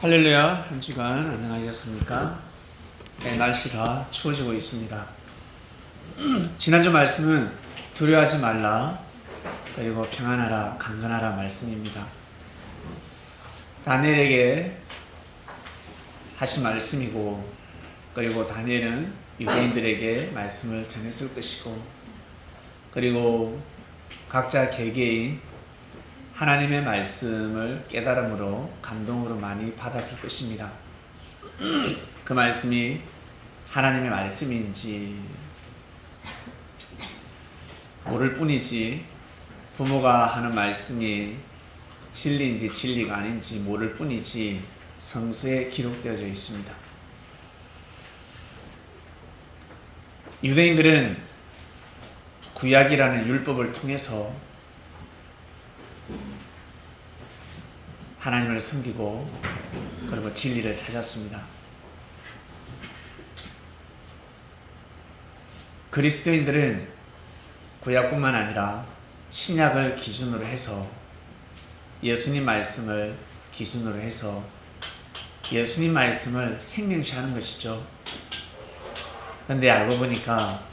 할렐루야, 한 주간 안녕하셨습니까? 네, 날씨가 추워지고 있습니다. 지난주 말씀은 두려워하지 말라, 그리고 평안하라, 강건하라 말씀입니다. 다니엘에게 하신 말씀이고, 그리고 다니엘은 유대인들에게 말씀을 전했을 것이고, 그리고 각자 개개인 하나님의 말씀을 깨달음으로 감동으로 많이 받았을 것입니다. 그 말씀이 하나님의 말씀인지 모를 뿐이지, 부모가 하는 말씀이 진리인지 진리가 아닌지 모를 뿐이지 성서에 기록되어져 있습니다. 유대인들은 구약이라는 율법을 통해서 하나님을 섬기고 그리고 진리를 찾았습니다. 그리스도인들은 구약뿐만 아니라 신약을 기준으로 해서 예수님 말씀을 기준으로 해서 예수님 말씀을 생명시하는 것이죠. 그런데 알고 보니까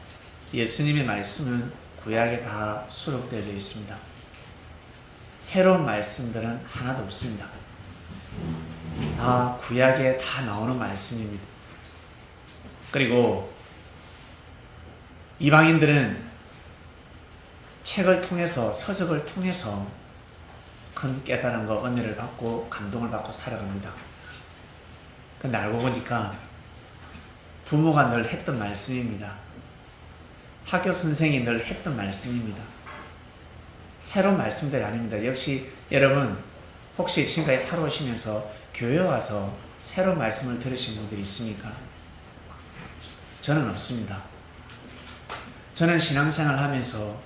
예수님의 말씀은 구약에 다 수록되어져 있습니다. 새로운 말씀들은 하나도 없습니다. 다 구약에 다 나오는 말씀입니다. 그리고 이방인들은 책을 통해서, 서적을 통해서 큰 깨달음과 은혜를 받고 감동을 받고 살아갑니다. 근데 알고 보니까 부모가 늘 했던 말씀입니다. 학교 선생이 늘 했던 말씀입니다. 새로운 말씀들이 아닙니다. 역시 여러분, 혹시 지금까지 살아오시면서 교회 와서 새로운 말씀을 들으신 분들이 있습니까? 저는 없습니다. 저는 신앙생활 하면서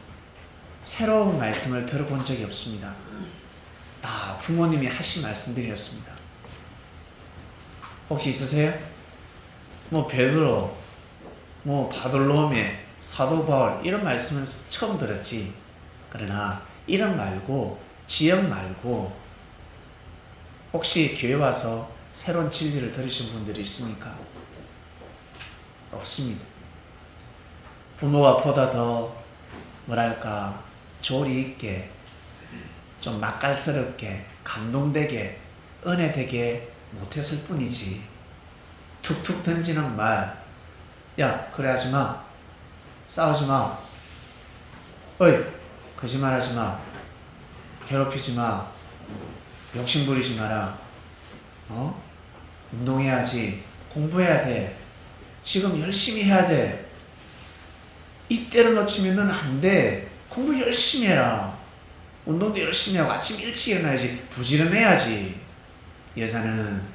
새로운 말씀을 들어본 적이 없습니다. 다 부모님이 하신 말씀들이었습니다. 혹시 있으세요? 뭐 베드로, 뭐 바돌로메, 사도 바울 이런 말씀은 처음 들었지. 그러나 이름 말고, 지역 말고 혹시 교회 와서 새로운 진리를 들으신 분들이 있습니까? 없습니다. 부모가 보다 더 뭐랄까 조리 있게, 좀 맛깔스럽게, 감동되게, 은혜되게 못했을 뿐이지, 툭툭 던지는 말, 야 그래 하지마, 싸우지마, 어이 거짓말하지 마, 괴롭히지 마, 욕심 부리지 마라, 운동해야지, 공부해야 돼, 지금 열심히 해야 돼, 이때를 놓치면 넌 안 돼, 공부 열심히 해라, 운동도 열심히 하고 아침 일찍 일어나야지, 부지런해야지. 여자는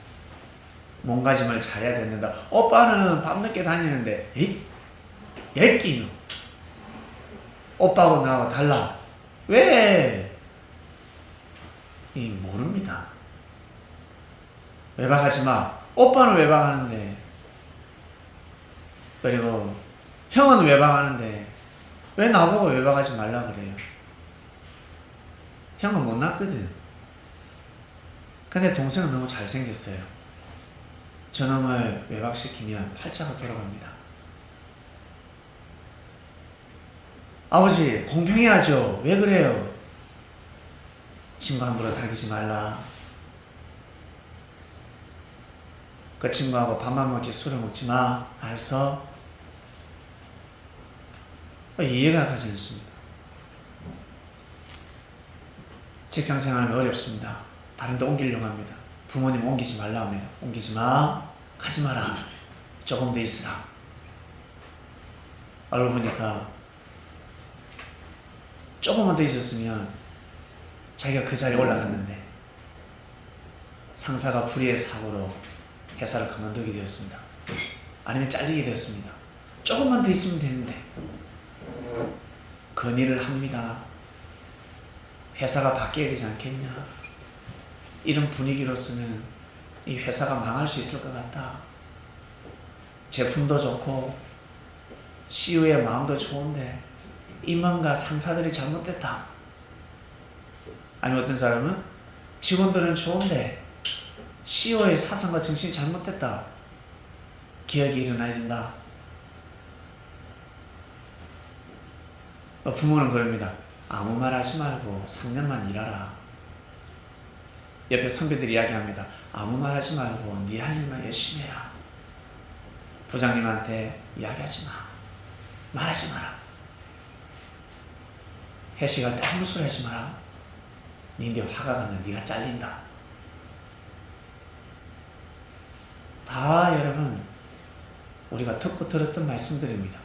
몸가짐을 잘해야 된다. 오빠는 밤늦게 다니는데, 에이? 예끼 너 오빠하고 나하고 달라. 왜? 이 모릅니다. 외박하지 마. 오빠는 외박하는데, 그리고 형은 외박하는데 왜 나보고 외박하지 말라 그래요? 형은 못났거든. 근데 동생은 너무 잘생겼어요. 저놈을 외박시키면 팔자가 돌아갑니다. 아버지 공평해야죠. 왜 그래요? 친구 함부로 사귀지 말라. 그 친구하고 밥만 먹지 술을 먹지 마. 알았어? 이해가 가지 않습니다. 직장생활은 어렵습니다. 다른 데 옮기려고 합니다. 부모님 옮기지 말라 합니다. 옮기지 마. 가지 마라. 조금 더 있으라. 알고 보니까 조금만 더 있었으면 자기가 그 자리에 올라갔는데 상사가 불의의 사고로 회사를 그만두게 되었습니다. 아니면 잘리게 되었습니다. 조금만 더 있으면 되는데 건의를 합니다. 회사가 바뀌어야 되지 않겠냐. 이런 분위기로서는 이 회사가 망할 수 있을 것 같다. 제품도 좋고 CEO의 마음도 좋은데 임원과 상사들이 잘못됐다. 아니면 어떤 사람은 직원들은 좋은데 CEO의 사상과 정신이 잘못됐다. 개혁이 일어나야 된다. 부모는 그럽니다. 아무 말 하지 말고 3년만 일하라. 옆에 선배들이 이야기합니다. 아무 말 하지 말고 네 할 일만 열심히 해라. 부장님한테 이야기하지 마. 말하지 마라. 회식할 때 아무 소리 하지 마라. 니네 화가 가면 네가 잘린다. 다 여러분 우리가 듣고 들었던 말씀들입니다.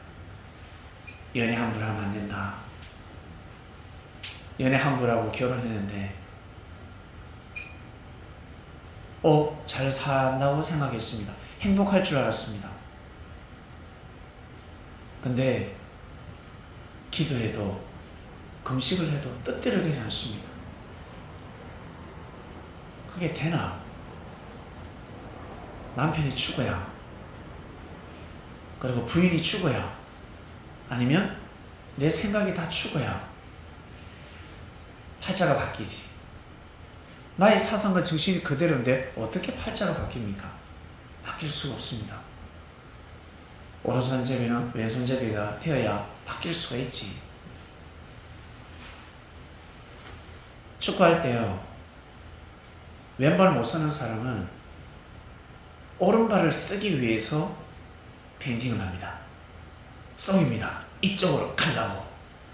연애 함부로 하면 안 된다. 연애 함부로 하고 결혼했는데 잘 산다고 생각했습니다. 행복할 줄 알았습니다. 근데 기도해도 금식을 해도 뜻대로 되지 않습니다. 그게 되나? 남편이 죽어야, 그리고 부인이 죽어야, 아니면 내 생각이 다 죽어야 팔자가 바뀌지. 나의 사상과 정신이 그대로인데 어떻게 팔자가 바뀝니까? 바뀔 수가 없습니다. 오른손잡이는 왼손잡이가 되어야 바뀔 수가 있지. 축구할 때요, 왼발 못 쓰는 사람은 오른발을 쓰기 위해서 페인팅을 합니다. 썽입니다. 이쪽으로 가려고.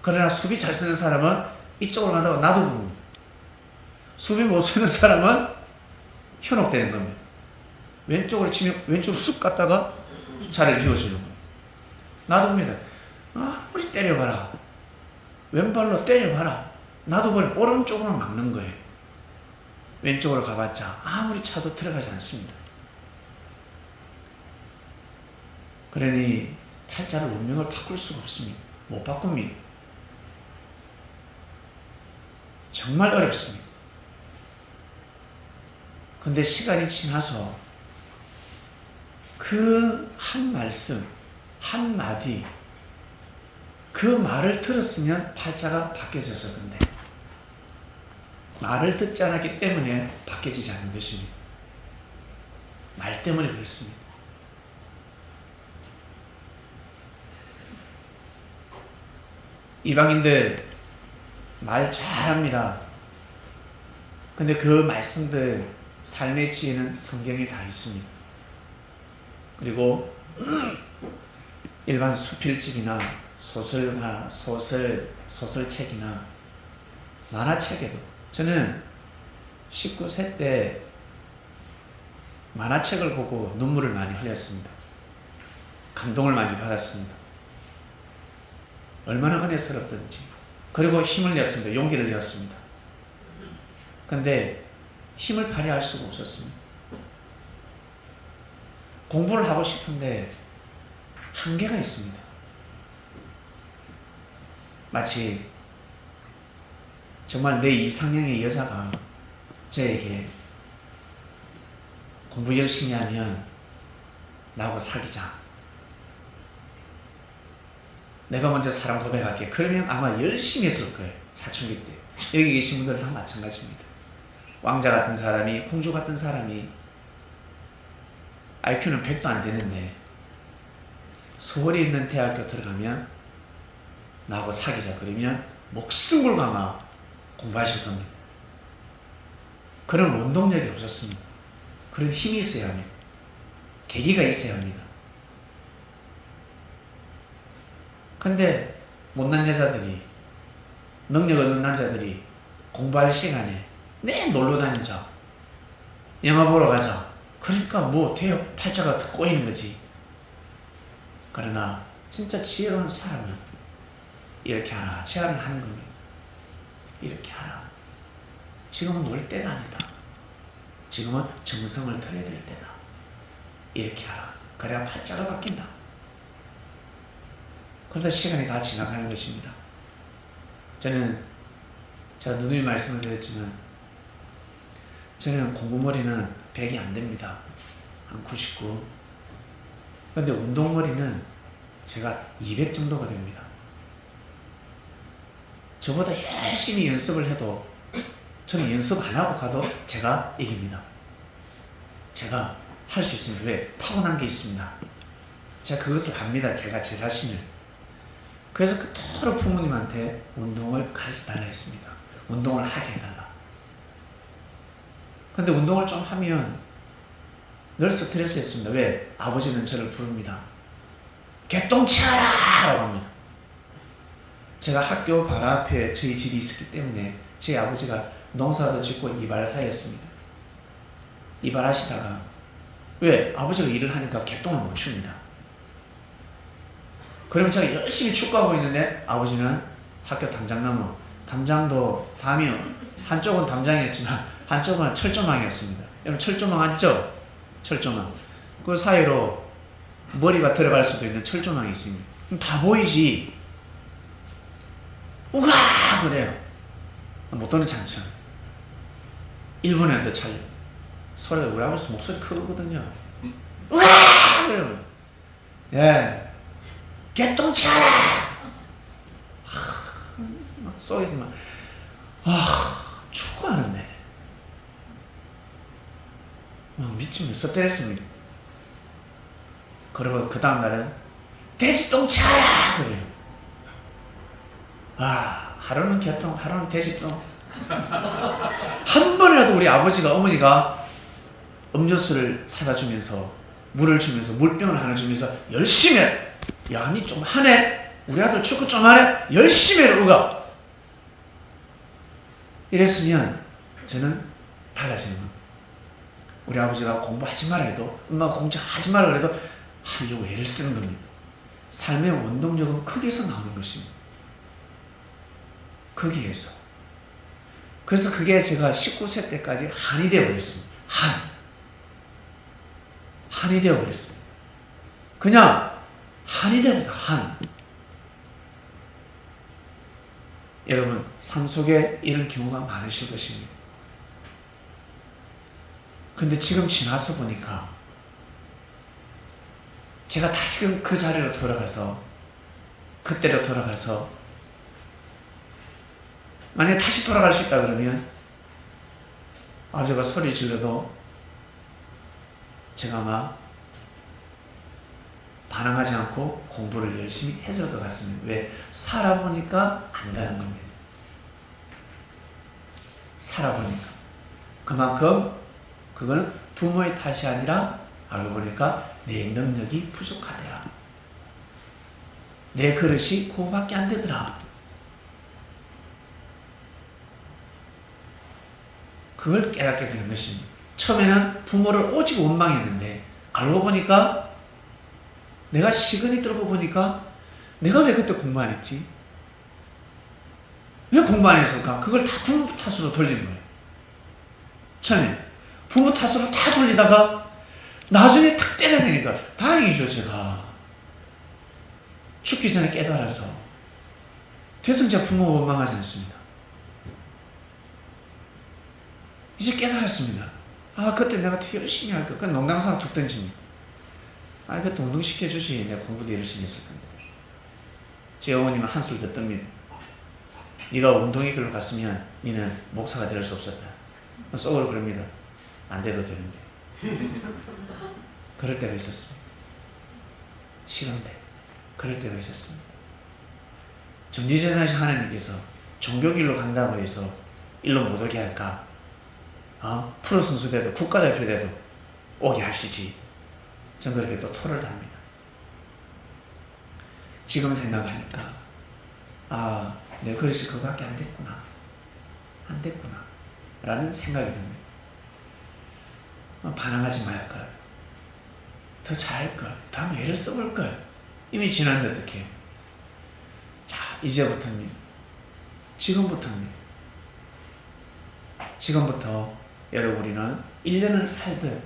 그러나 수비 잘 쓰는 사람은 이쪽으로 간다고 놔두고, 수비 못 쓰는 사람은 현혹되는 겁니다. 왼쪽으로 치면 왼쪽으로 쑥 갔다가 자리를 비워주는 거예요. 놔둡니다. 아무리 때려봐라, 왼발로 때려봐라, 놔둬버리면 오른쪽으로 막는 거예요. 왼쪽으로 가봤자 아무리 차도 들어가지 않습니다. 그러니 팔자를 운명을 바꿀 수가 없습니다. 못 바꿉니다. 정말 어렵습니다. 근데 시간이 지나서 그 한 말씀, 한 마디, 그 말을 들었으면 팔자가 바뀌어졌을 건데 말을 듣지 않았기 때문에 바뀌어지지 않는 것입니다. 말 때문에 그렇습니다. 이방인들 말 잘합니다. 근데 그 말씀들 삶의 지혜는 성경에 다 있습니다. 그리고 일반 수필집이나 소설가, 소설책이나 만화책에도, 저는 19세 때 만화책을 보고 눈물을 많이 흘렸습니다. 감동을 많이 받았습니다. 얼마나 은혜스럽던지. 그리고 힘을 냈습니다. 용기를 냈습니다. 근데 힘을 발휘할 수가 없었습니다. 공부를 하고 싶은데 한계가 있습니다. 마치 정말 내 이상형의 여자가 저에게 공부 열심히 하면 나하고 사귀자, 내가 먼저 사랑 고백할게, 그러면 아마 열심히 했을 거예요. 사춘기 때. 여기 계신 분들은 다 마찬가지입니다. 왕자 같은 사람이, 공주 같은 사람이 IQ는 100도 안 되는데 서울에 있는 대학교 들어가면 나하고 사귀자 그러면 목숨 걸고 아마 공부하실 겁니다. 그런 원동력이 없었습니다. 그런 힘이 있어야 합니다. 계기가 있어야 합니다. 근데 못난 여자들이, 능력 없는 남자들이 공부할 시간에 매일 놀러 다니자, 영화 보러 가자, 그러니까 뭐 대여 팔자가 더 꼬이는 거지. 그러나 진짜 지혜로운 사람은 이렇게 하라, 제안을 하는 겁니다. 이렇게 하라. 지금은 놀 때가 아니다. 지금은 정성을 들여야 될 때다. 이렇게 하라. 그래야 팔자가 바뀐다. 그러다 시간이 다 지나가는 것입니다. 저는 제가 누누이 말씀을 드렸지만 저는 공부머리는 100이 안 됩니다. 한 99. 그런데 운동머리는 제가 200 정도가 됩니다. 저보다 열심히 연습을 해도 저는 연습 안 하고 가도 제가 이깁니다. 제가 할 수 있습니다. 왜? 타고난 게 있습니다. 제가 그것을 압니다. 제가 제 자신을. 그래서 그토록 부모님한테 운동을 가르쳐달라 했습니다. 운동을 하게 해달라. 근데 운동을 좀 하면 늘 스트레스였습니다. 왜? 아버지는 저를 부릅니다. 개똥치하라! 라고 합니다. 제가 학교 바로 앞에 저희 집이 있었기 때문에 저희 아버지가 농사도 짓고 이발사였습니다. 이발하시다가 왜? 아버지가 일을 하니까 개똥을 못 춥니다. 그러면 제가 열심히 축구하고 있는데 아버지는 학교 담장나무, 담장도 담이 한쪽은 담장이었지만 한쪽은 철조망이었습니다. 여러분 철조망 아시죠? 철조망. 그 사이로 머리가 들어갈 수도 있는 철조망이 있습니다. 그럼 다 보이지. 우가! 그래요. 못 도는 참참. 1분에 더 잘 소리가 우리 아버지 목소리 크거든요. 우가! 그래요. 예. 개똥치하라! 막 쏘여서 막 축구하는데 미치면 스트레스입니다. 그리고 그 다음 날은 돼지똥치하라! 그래요. 하루는 개똥, 하루는 돼지똥. 한 번이라도 우리 아버지가 어머니가 음료수를 사다 주면서 물을 주면서 물병을 하나 주면서 열심히 해. 야, 니 좀 하네. 우리 아들 축구 좀 하네. 열심히 해. 우가. 이랬으면 저는 달라지는 겁니다. 우리 아버지가 공부하지 마라 해도 엄마가 공부하지 마라 해도 하려고 애를 쓰는 겁니다. 삶의 원동력은 거기에서 나오는 것입니다. 거기에서. 그래서 그게 제가 19세 때까지 한이 되어버렸습니다. 한이 되어버렸습니다. 그냥 한이 되어버렸어요. 한. 여러분 삶 속에 이런 경우가 많으실 것입니다. 근데 지금 지나서 보니까 제가 다시금 그 자리로 돌아가서 그때로 돌아가서 만약에 다시 돌아갈 수 있다 그러면 아버지가 소리 질러도 제가 아마 반항하지 않고 공부를 열심히 했을 것 같습니다. 왜? 살아보니까 안다는 겁니다. 살아보니까. 그만큼 그거는 부모의 탓이 아니라 알고 보니까 내 능력이 부족하더라. 내 그릇이 그거밖에 안 되더라. 그걸 깨닫게 되는 것입니다. 처음에는 부모를 오직 원망했는데 알고 보니까 내가 시근이 들고 보니까 내가 왜 그때 공부 안 했지? 왜 공부 안 했을까? 그걸 다 부모 탓으로 돌리는 거예요. 처음에 부모 탓으로 다 돌리다가 나중에 탁 때려야 되니까 다행이죠. 제가 죽기 전에 깨달아서 대승 제가 부모 원망하지 않습니다. 이제 깨달았습니다. 그때 내가 더 열심히 할 걸. 그건 농담삼아 툭 던집니다. 그때 운동시켜주지. 내가 공부도 열심히 했을 건데. 제 어머님은 한술 더 뜹니다. 네가 운동의 길로 갔으면 너는 목사가 될 수 없었다. 썩을 그럽니다. 안 돼도 되는데. 그럴 때가 있었습니다. 싫은데. 그럴 때가 있었습니다. 전지전능하신 하나님께서 종교길로 간다고 해서 일로 못 오게 할까? 프로 선수 돼도 국가대표 돼도 오게 하시지. 전 그렇게 또 토를 합니다. 지금 생각하니까 내 그릇이 그거밖에 안 됐구나. 안 됐구나. 라는 생각이 듭니다. 반항하지 말걸. 더 잘할걸. 더 한번 애를 써볼걸. 이미 지났는데 어떡해. 자, 이제부터입니다. 지금부터입니다. 지금부터 여러분 우리는 1년을 살든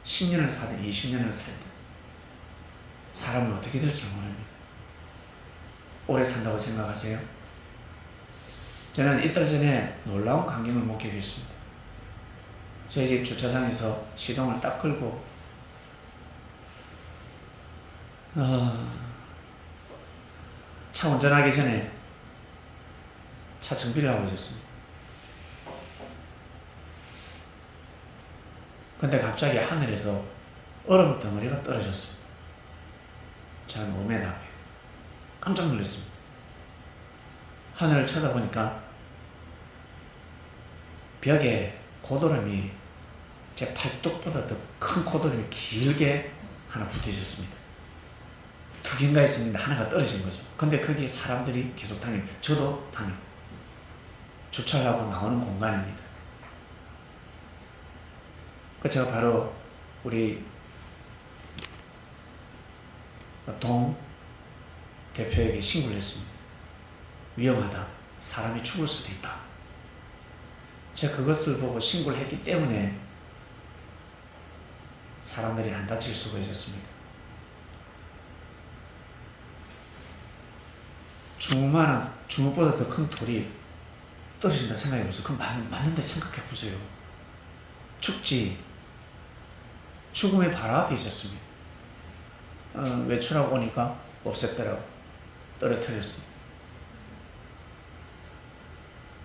10년을 살든 20년을 살든 사람은 어떻게 될 줄 모릅니다. 오래 산다고 생각하세요? 저는 이틀 전에 놀라운 광경을 목격했습니다. 저희 집 주차장에서 시동을 딱 끌고 차 운전하기 전에 차 정비를 하고 있었습니다. 근데 갑자기 하늘에서 얼음 덩어리가 떨어졌습니다. 저는 5m 앞에 깜짝 놀랐습니다. 하늘을 쳐다보니까 벽에 고드름이 제 팔뚝보다 더 큰 고드름이 길게 하나 붙어 있었습니다. 2개인가 있었는데 하나가 떨어진 거죠. 근데 거기 사람들이 계속 다니고 저도 다니고 주차를 하고 나오는 공간입니다. 그 제가 바로 우리 동 대표에게 신고를 했습니다. 위험하다. 사람이 죽을 수도 있다. 제가 그것을 보고 신고를 했기 때문에 사람들이 안 다칠 수가 있었습니다. 주먹보다 더 큰 돌이 떨어진다 생각해보세요. 그건 맞는데 생각해보세요. 죽음이 바로 앞에 있었습니다. 외출하고 오니까 없앴더라고. 떨어뜨렸어.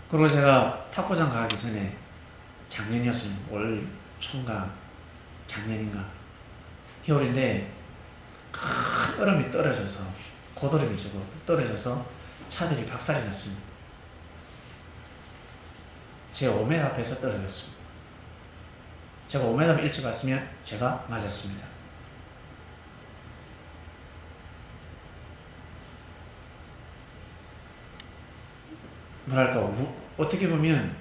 그리고 제가 탁구장 가기 전에 작년이었습니다. 올 총각 작년인가 겨울인데 큰 얼음이 떨어져서 고드름이죠. 떨어져서 차들이 박살이 났습니다. 제 5m 앞에서 떨어졌습니다. 제가 5m 일찍 왔으면 제가 맞았습니다. 뭐랄까, 어떻게 보면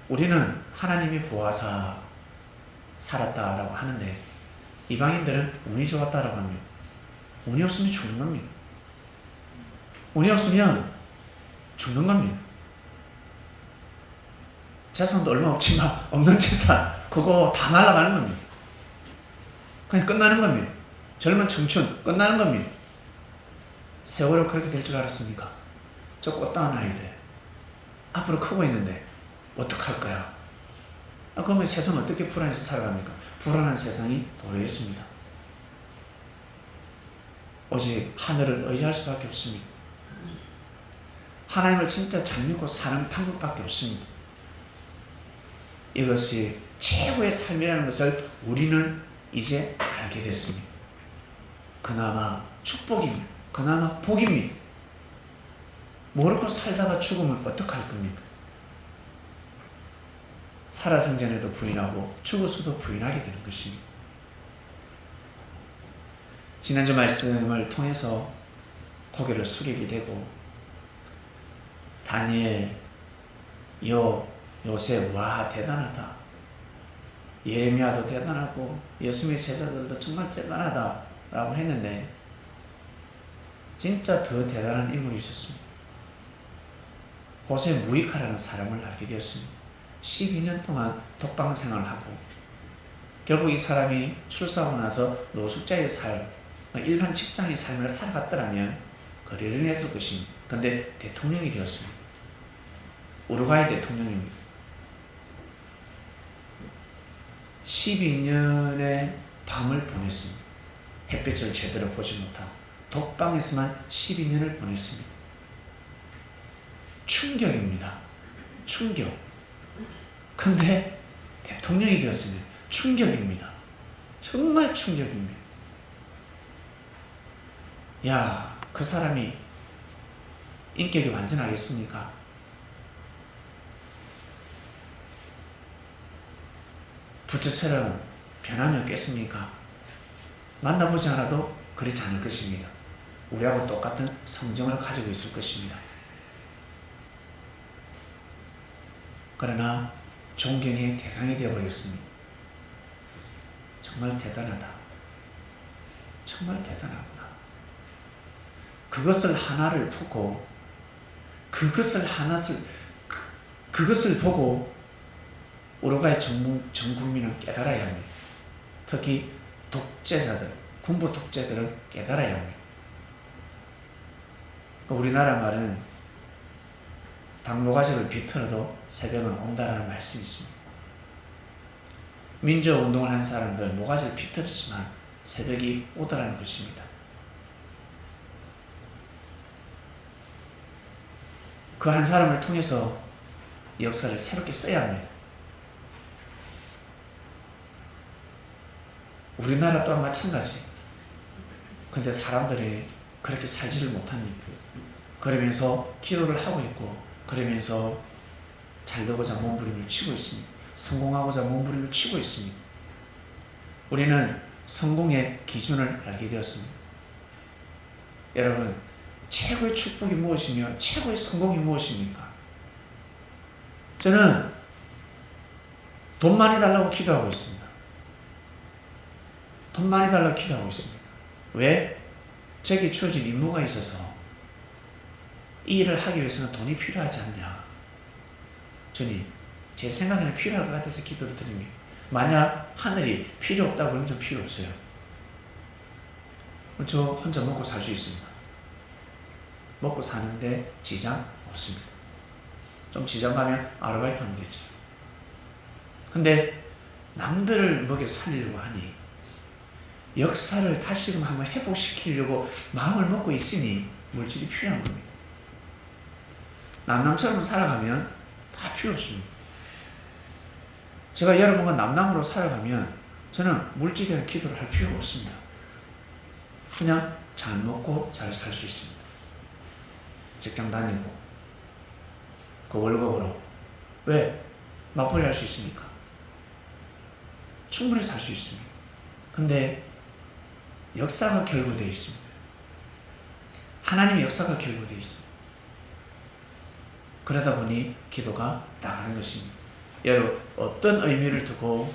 우리는 하나님이 보아사 살았다라고 하는데 이방인들은 운이 좋았다라고 합니다. 운이 없으면 죽는 겁니다. 운이 없으면 죽는 겁니다. 재산도 얼마 없지만 없는 재산 그거 다 날아가는 겁니다. 그냥 끝나는 겁니다. 젊은 청춘 끝나는 겁니다. 세월호 그렇게 될 줄 알았습니까? 저 꽃다운 아이들 앞으로 크고 있는데 어떡할 거야? 그러면 세상 어떻게 불안해서 살아갑니까? 불안한 세상이 도래했습니다. 오직 하늘을 의지할 수밖에 없습니다. 하나님을 진짜 잘 믿고 사는 방법밖에 없습니다. 이것이 최고의 삶이라는 것을 우리는 이제 알게 됐습니다. 그나마 축복입니다. 그나마 복입니다. 모르고 살다가 죽으면 어떡할 겁니까? 살아생전에도 부인하고 죽어서도 부인하게 되는 것입니다. 지난주 말씀을 통해서 고개를 숙이게 되고 다니엘, 요셉, 와 대단하다. 예레미야도 대단하고 예수님의 제자들도 정말 대단하다 라고 했는데 진짜 더 대단한 인물이 있었습니다. 호세 무이카라는 사람을 알게 되었습니다. 12년 동안 독방 생활을 하고 결국 이 사람이 출소하고 나서 노숙자의 삶, 일반 직장의 삶을 살아갔더라면 거리를 냈을 것입니다. 그런데 대통령이 되었습니다. 우루과이 대통령입니다. 12년의 밤을 보냈습니다. 햇빛을 제대로 보지 못하고 독방에서만 12년을 보냈습니다. 충격입니다. 충격. 근데 대통령이 되었습니다. 충격입니다. 정말 충격입니다. 야, 그 사람이 인격이 완전하겠습니까? 부처처럼 변함이 없겠습니까? 만나보지 않아도 그렇지 않을 것입니다. 우리하고 똑같은 성정을 가지고 있을 것입니다. 그러나 존경의 대상이 되어버렸습니다. 정말 대단하다. 정말 대단하구나. 그것을 하나를 보고 그것을 보고 우루과이 전 국민은 깨달아야 합니다. 특히 독재자들, 군부 독재들은 깨달아야 합니다. 우리나라 말은 당노가식을 비틀어도 새벽은 온다라는 말씀이 있습니다. 민주운동을 한 사람들 모가지를 비틀었지만 새벽이 오더라는 것입니다. 그 한 사람을 통해서 역사를 새롭게 써야 합니다. 우리나라 또한 마찬가지. 근데 사람들이 그렇게 살지를 못합니다. 그러면서 기도를 하고 있고, 그러면서 잘 되고자 몸부림을 치고 있습니다. 성공하고자 몸부림을 치고 있습니다. 우리는 성공의 기준을 알게 되었습니다. 여러분, 최고의 축복이 무엇이며 최고의 성공이 무엇입니까? 저는 돈 많이 달라고 기도하고 있습니다. 돈 많이 달라고 기도하고 있습니다. 왜? 제게 주어진 임무가 있어서 이 일을 하기 위해서는 돈이 필요하지 않냐. 주님, 제 생각에는 필요할 것 같아서 기도를 드립니다. 만약 하늘이 필요 없다고 그러면 좀 필요 없어요. 저 혼자 먹고 살 수 있습니다. 먹고 사는데 지장 없습니다. 좀 지장 가면 아르바이트 하면 되지. 근데 남들을 먹여 살리려고 하니 역사를 다시금 한번 회복시키려고 마음을 먹고 있으니 물질이 필요한 겁니다. 남남처럼 살아가면 다 필요 없습니다. 제가 여러분과 남남으로 살아가면 저는 물질에 대한 기도를 할 필요가 없습니다. 그냥 잘 먹고 잘 살 수 있습니다. 직장 다니고 그 월급으로. 왜? 맞벌이 할 수 있으니까. 충분히 살 수 있습니다. 근데 역사가 결부되어 있습니다. 하나님의 역사가 결부되어 있습니다. 그러다 보니 기도가 나가는 것입니다. 여러분, 어떤 의미를 두고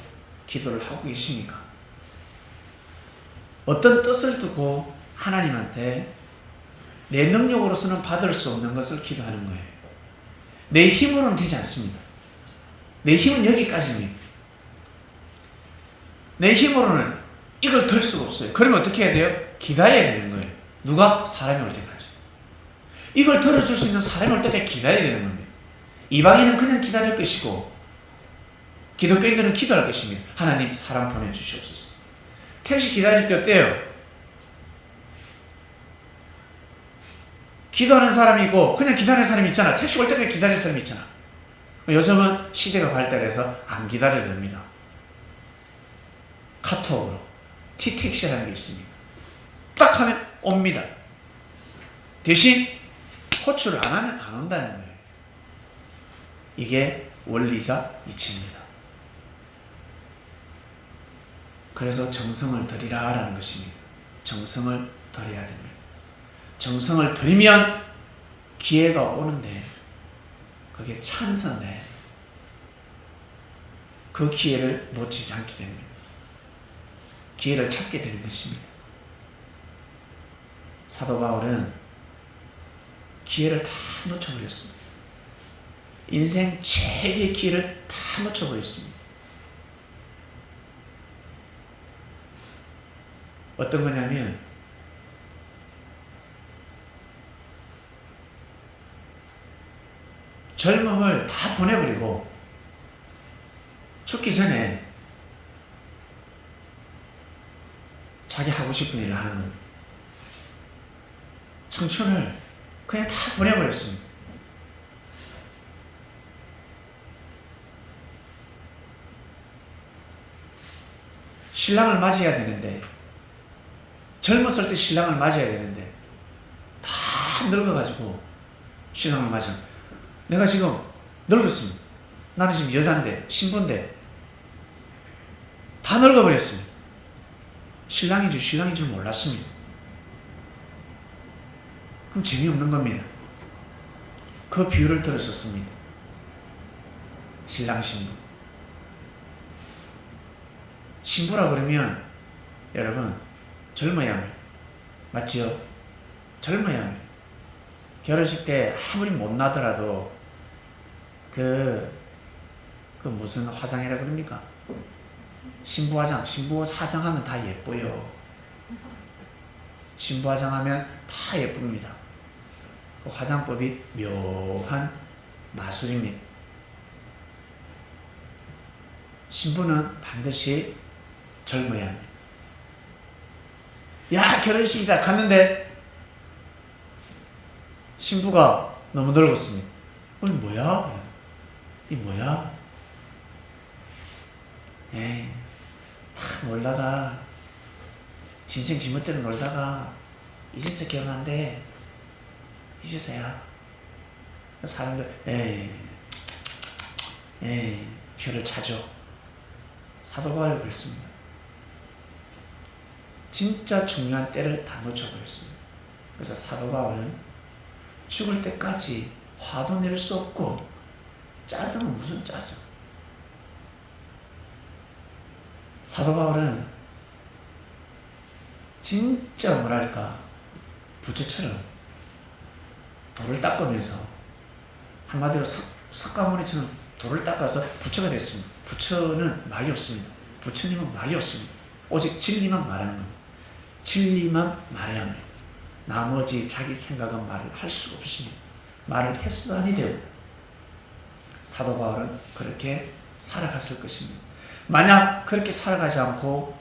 기도를 하고 계십니까? 어떤 뜻을 두고 하나님한테 내 능력으로서는 받을 수 없는 것을 기도하는 거예요. 내 힘으로는 되지 않습니다. 내 힘은 여기까지입니다. 내 힘으로는 이걸 들 수가 없어요. 그러면 어떻게 해야 돼요? 기다려야 되는 거예요. 누가? 사람이 올 때까지. 이걸 들어줄 수 있는 사람이 올 때까지 기다려야 되는 겁니다. 이방인은 그냥 기다릴 것이고 기독교인들은 기도할 것입니다. 하나님, 사람 보내주시옵소서. 택시 기다릴 때 어때요? 기도하는 사람이 있고 그냥 기다리는 사람이 있잖아. 택시 올 때까지 기다릴 사람이 있잖아. 요즘은 시대가 발달해서 안 기다려도 됩니다. 카톡으로 T택시라는 게 있습니다. 딱 하면 옵니다. 대신 호출을 안 하면 안 온다는 거예요. 이게 원리자 이치입니다. 그래서 정성을 들이라 라는 것입니다. 정성을 들여야 됩니다. 정성을 들이면 기회가 오는데 그게 찬스인데 그 기회를 놓치지 않게 됩니다. 기회를 찾게 되는 것입니다. 사도 바울은 기회를 다 놓쳐버렸습니다. 인생 최대의 기회를 다 놓쳐버렸습니다. 어떤 거냐면 젊음을 다 보내버리고 죽기 전에 자기 하고 싶은 일을 하는 겁니다. 청춘을 그냥 다 보내버렸습니다. 신랑을 맞이해야 되는데, 젊었을 때 신랑을 맞이해야 되는데 다 늙어가지고 신랑을 맞아. 내가 지금 늙었습니다. 나는 지금 여자인데, 신부인데 다 늙어버렸습니다. 신랑인 줄 몰랐습니다. 그럼 재미없는 겁니다. 그 비유를 들었었습니다. 신랑 신부. 신부라 그러면 여러분 젊어야 합니다. 맞지요? 젊어야 합니다. 결혼식 때 아무리 못 나더라도 그 무슨 화장이라 그럽니까? 신부 화장하면 다 예뻐요. 신부 화장하면 다 예쁩니다. 그 화장법이 묘한 마술입니다. 신부는 반드시 젊어야 합니다. 야, 결혼식이다 갔는데 신부가 너무 늙었습니다. 이 뭐야? 이 뭐야? 에이, 놀다가 진생 지멋대로 놀다가 이제서 결혼한대. 이제서야. 사람들 에이 혀를 차죠. 사도 바울이 그랬습니다. 진짜 중요한 때를 다 놓쳐버렸습니다. 그래서 사도 바울은 죽을 때까지 화도 낼 수 없고 짜증은 무슨 짜증. 사도 바울은 진짜 뭐랄까 부처처럼 돌을 닦으면서 한마디로 석가모니처럼 돌을 닦아서 부처가 됐습니다. 부처는 말이 없습니다. 부처님은 말이 없습니다. 오직 진리만 말하는 겁니다. 진리만 말해야 합니다. 나머지 자기 생각은 말을 할 수가 없습니다. 말을 해서도 아니 되고. 사도 바울은 그렇게 살아갔을 것입니다. 만약 그렇게 살아가지 않고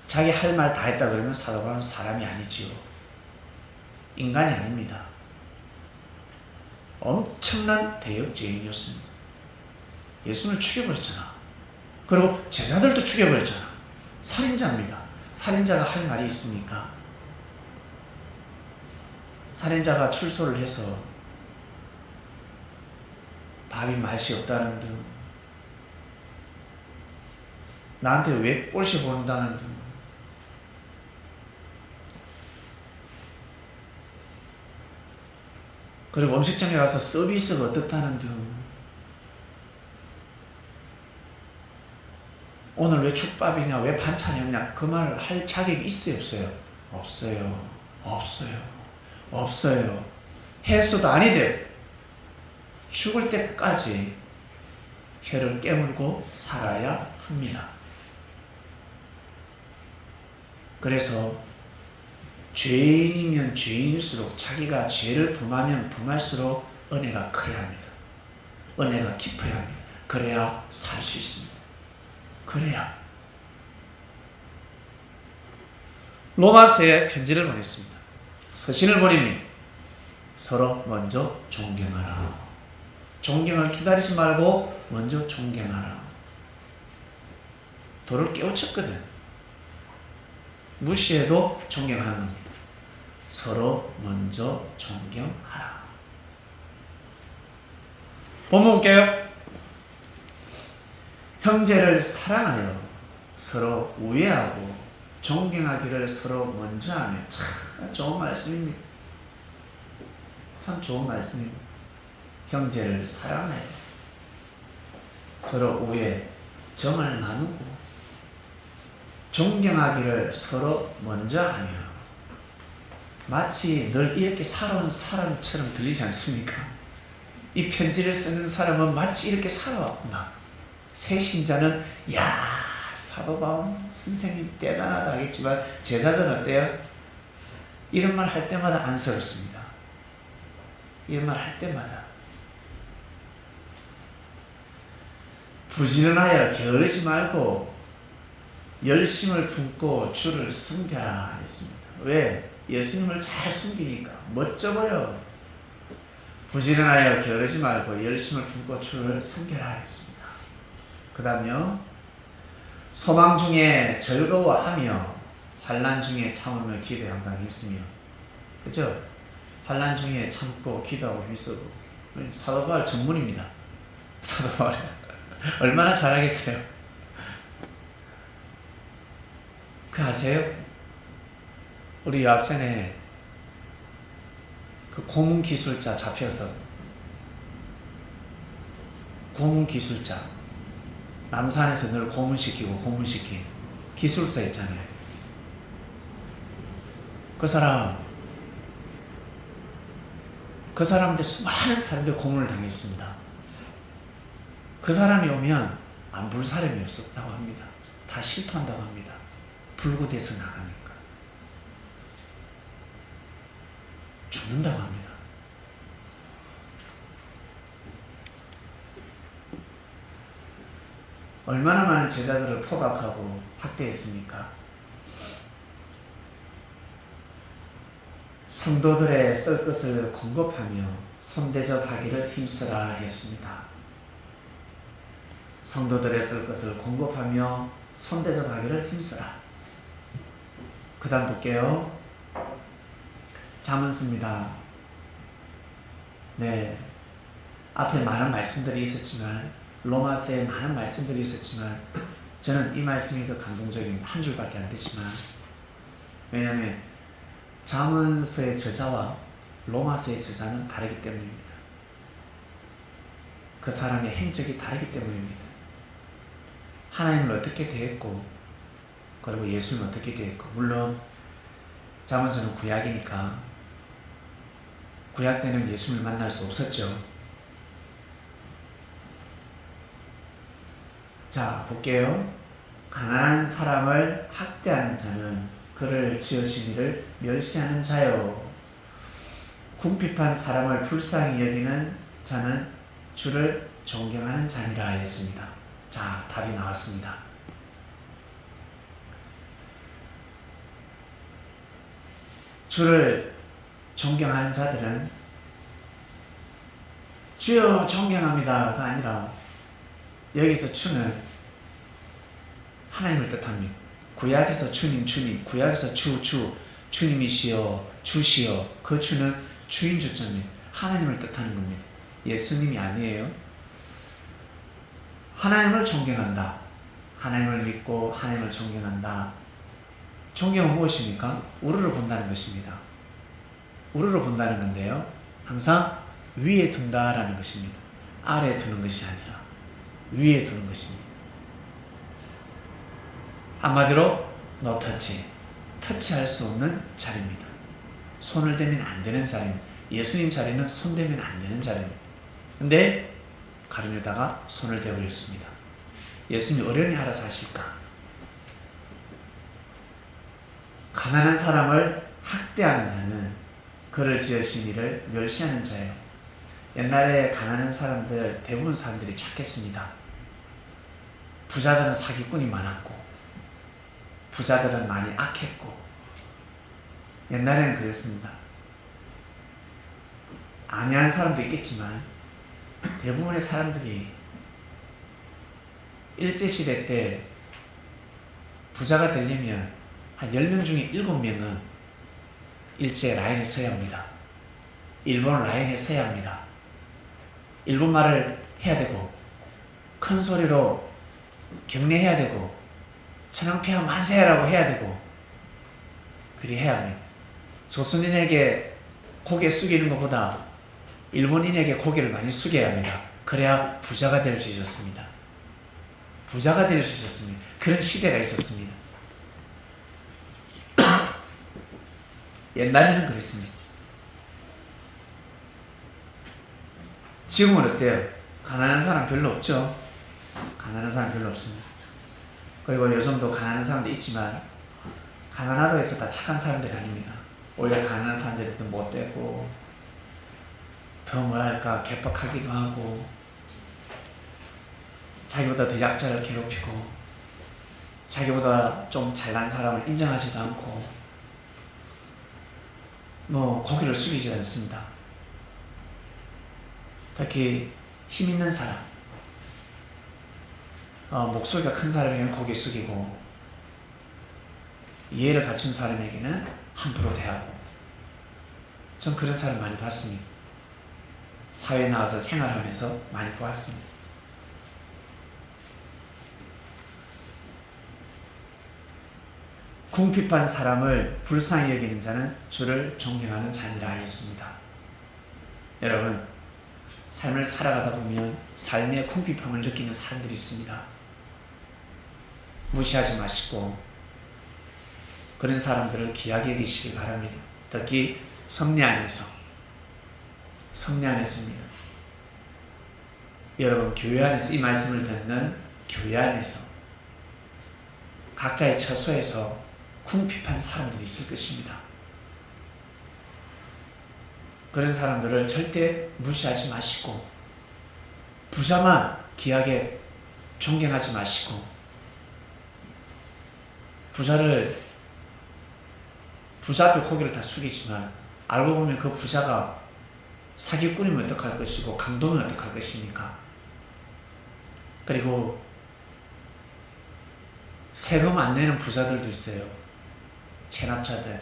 자기 할 말 다 했다 그러면 사도 바울은 사람이 아니지요. 인간이 아닙니다. 엄청난 대역죄인이었습니다. 예수님을 죽여버렸잖아. 그리고 제자들도 죽여버렸잖아. 살인자입니다. 살인자가 할 말이 있습니까? 살인자가 출소를 해서 밥이 맛이 없다는 등, 나한테 왜 꼴시 본다는 등, 그리고 음식점에 가서 서비스가 어떻다는 등, 오늘 왜 죽밥이냐, 왜 반찬이 없냐, 그 말을 할 자격이 있어요, 없어요? 없어요. 없어요. 없어요. 해서도 아니 돼요. 죽을 때까지 혀를 깨물고 살아야 합니다. 그래서 죄인이면 죄인일수록 자기가 죄를 범하면 범할수록 은혜가 커야 합니다. 은혜가 깊어야 합니다. 그래야 살 수 있습니다. 그래야. 로마서에 편지를 보냈습니다. 서신을 보냅니다. 서로 먼저 존경하라. 존경을 기다리지 말고 먼저 존경하라. 돌을 깨우쳤거든. 무시해도 존경하는 겁니다. 서로 먼저 존경하라. 본문 볼게요. 형제를 사랑하여 서로 우애하고 존경하기를 서로 먼저 하며. 참 좋은 말씀입니다. 참 좋은 말씀입니다. 형제를 사랑하여 서로 우애, 정을 나누고 존경하기를 서로 먼저 하며. 마치 늘 이렇게 살아온 사람처럼 들리지 않습니까? 이 편지를 쓰는 사람은 마치 이렇게 살아왔구나. 새 신자는 야, 사도 바울 선생님 대단하다 하겠지만 제자들은 어때요? 이런 말 할 때마다 안쓰럽습니다. 이런 말 할 때마다 부지런하여 게으르지 말고 열심을 품고 주를 섬겨라 했습니다. 왜? 예수님을 잘 섬기니까. 멋져버려. 부지런하여 게으르지 말고 열심을 품고 주를 섬겨라 했습니다. 그 다음요. 소망 중에 즐거워하며 환난 중에 참으며 기도에 항상 힘쓰며. 그죠? 환난 중에 참고 기도하고 힘쓰고. 사도 바울 전문입니다. 사도 바울 얼마나 잘하겠어요? 그 아세요? 우리 요 앞전에 그 고문 기술자 잡혀서, 고문 기술자 남산에서 늘 고문시키고 고문시킨 기술사 있잖아요. 그 사람한테 수많은 사람들 고문을 당했습니다. 그 사람이 오면 안 부를 사람이 없었다고 합니다. 다 실토한다고 합니다. 불구돼서 나가니까. 죽는다고 합니다. 얼마나 많은 제자들을 포박하고 학대했습니까? 성도들의 쓸 것을 공급하며 손대접하기를 힘쓰라 했습니다. 성도들의 쓸 것을 공급하며 손대접하기를 힘쓰라. 그 다음 볼게요. 잠언습니다. 네, 앞에 많은 말씀들이 있었지만, 로마서에 많은 말씀들이 있었지만, 저는 이 말씀이 더 감동적입니다. 한 줄밖에 안 되지만, 왜냐하면 잠언서의 저자와 로마서의 저자는 다르기 때문입니다. 그 사람의 행적이 다르기 때문입니다. 하나님을 어떻게 대했고, 그리고 예수는 어떻게 대했고, 물론 잠언서는 구약이니까 구약 때는 예수를 만날 수 없었죠. 자, 볼게요. 가난한 사람을 학대하는 자는 그를 지으신 이를 멸시하는 자요. 궁핍한 사람을 불쌍히 여기는 자는 주를 존경하는 자니라 했습니다. 자, 답이 나왔습니다. 주를 존경하는 자들은 주여 존경합니다가 아니라, 여기서 주는 하나님을 뜻합니다. 구약에서 주님, 주님, 구약에서 주님이시여, 주시여, 그 주는 주인 주자입니다. 하나님을 뜻하는 겁니다. 예수님이 아니에요. 하나님을 존경한다. 하나님을 믿고 하나님을 존경한다. 존경은 무엇입니까? 우러러 본다는 것입니다. 우러러 본다는 건데요, 항상 위에 둔다라는 것입니다. 아래에 두는 것이 아니라 위에 두는 것입니다. 한마디로 no touch, 터치할 수 없는 자리입니다. 손을 대면 안 되는 자리입니다. 예수님 자리는 손 대면 안 되는 자리입니다. 근데 가룟유다가 손을 대버렸습니다. 예수님이 어련히 알아서 하실까? 가난한 사람을 학대하는 자는 그를 지으신 이를 멸시하는 자예요. 옛날에 가난한 사람들, 대부분 사람들이 착했습니다. 부자들은 사기꾼이 많았고, 부자들은 많이 악했고, 옛날에는 그랬습니다. 안해한 사람도 있겠지만 대부분의 사람들이 일제시대 때 부자가 되려면 한 10명 중에 7명은 일제 라인에 서야 합니다. 일본 라인에 서야 합니다. 일본말을 해야 되고, 큰 소리로 경례해야 되고, 천황폐하 만세라고 해야 되고, 그리 해야 합니다. 조선인에게 고개 숙이는 것보다 일본인에게 고개를 많이 숙여야 합니다. 그래야 부자가 될 수 있었습니다. 부자가 될 수 있었습니다. 그런 시대가 있었습니다. 옛날에는 그랬습니다. 지금은 어때요? 가난한 사람 별로 없죠? 가난한 사람 별로 없습니다. 그리고 요즘도 가난한 사람도 있지만, 가난하다고 해서 다 착한 사람들이 아닙니다. 오히려 가난한 사람들이 더 못되고, 더 뭐랄까 개빡하기도 하고, 자기보다 더 약자를 괴롭히고, 자기보다 좀 잘난 사람을 인정하지도 않고, 고개를 숙이지 않습니다. 특히 힘 있는 사람, 목소리가 큰 사람에게는 고개 숙이고, 이해를 갖춘 사람에게는 함부로 대하고, 전 그런 사람 많이 봤습니다. 사회에 나와서 생활하면서 많이 보았습니다. 궁핍한 사람을 불쌍히 여기는 자는 주를 존경하는 자니라 하였습니다. 여러분, 삶을 살아가다 보면 삶의 궁핍함을 느끼는 사람들이 있습니다. 무시하지 마시고 그런 사람들을 귀하게 여기시기 바랍니다. 특히 섭리 안에서입니다. 여러분, 교회 안에서 이 말씀을 듣는 교회 안에서 각자의 처소에서 궁핍한 사람들이 있을 것입니다. 그런 사람들을 절대 무시하지 마시고, 부자만 귀하게 존경하지 마시고, 부자 앞에 고개를 다 숙이지만 알고 보면 그 부자가 사기꾼이면 어떡할 것이고 강도면 어떡할 것입니까? 그리고 세금 안 내는 부자들도 있어요. 체납자들.